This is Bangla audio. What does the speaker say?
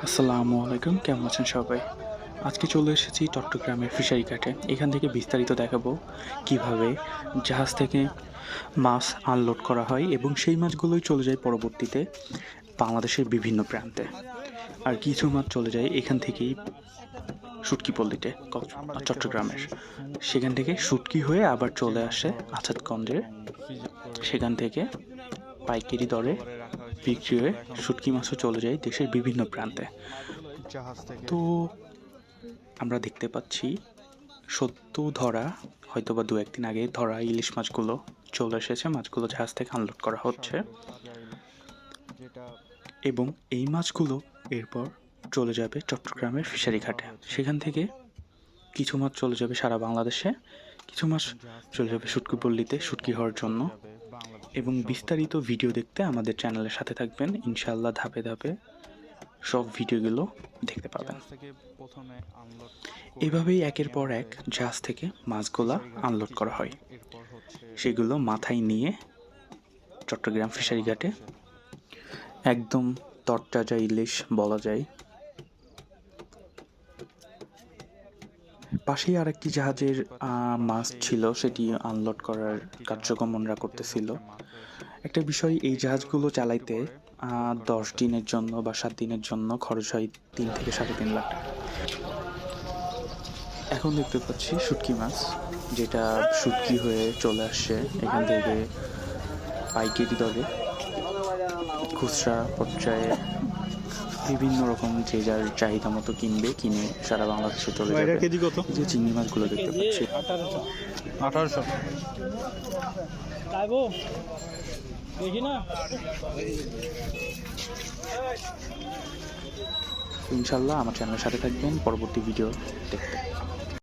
আসসালামু আলাইকুম, কেমন আছেন সবাই? আজকে চলে এসেছি চট্টগ্রামের ফিশারি ঘাটে। এখান থেকে বিস্তারিত দেখাবো কিভাবে জাহাজ থেকে মাছ আনলোড করা হয় এবং সেই মাছগুলোই চলে যায় পরবর্তীতে বাংলাদেশের বিভিন্ন প্রান্তে। আর কিছু মাছ চলে যায় এখান থেকেই শুটকি পল্লীতে চট্টগ্রামের। সেখান থেকে শুটকি হয়ে আবার চলে আসে আছাদগঞ্জে। সেখান থেকে পাইকারি দরে বিক্রি হয়ে শুটকি মাছও চলে যায় দেশের বিভিন্ন প্রান্তে। তো আমরা দেখতে পাচ্ছি সদ্য ধরা, হয়তোবা দু একদিন আগে ধরা ইলিশ মাছগুলো চলে এসেছে। মাছগুলো জাহাজ থেকে আনলোড করা হচ্ছে এবং এই মাছগুলো এরপর চলে যাবে চট্টগ্রামের ফিশারি ঘাটে। সেখান থেকে কিছু মাছ চলে যাবে সারা বাংলাদেশে, কিছু মাছ চলে যাবে শুটকি পল্লীতে শুটকি হওয়ার জন্য। এবং বিস্তারিত ভিডিও দেখতে আমাদের চ্যানেলের সাথে থাকবেন। ইনশাআল্লাহ ধাপে ধাপে সব ভিডিওগুলো দেখতে পাবেন। এভাবেই একের পর এক জাহাজ থেকে মাছগুলা আনলোড করা হয়। সেগুলো মাথায় নিয়ে চট্টগ্রাম ফিশারি ঘাটে একদম তরতাজা ইলিশ বলা যায়। পাশেই আরেকটি জাহাজের মাছ ছিল, সেটি আনলোড করার কার্যক্রমরা করতেছিল। একটা বিষয়, এই জাহাজগুলো চালাইতে 10 দিনের জন্য বা 7 দিনের জন্য খরচ হয় 3 থেকে 3.5 লাখ টাকা। এখন দেখতে পাচ্ছি শুটকি মাছ, যেটা শুটকি হয়ে চলে আসছে এখান থেকে পাইকারি দরে খুচরা পর্যায়ে বিভিন্ন রকম যে যার চাহিদা মতো কিনে সারা বাংলাদেশে চলে যাবে। কেজি কত? যে চিংড়ি মাছগুলো দেখতে পাচ্ছি 1800 দেখি না। ইনশাল্লাহ আমার চ্যানেলের সাথে থাকবেন পরবর্তী ভিডিও দেখতে।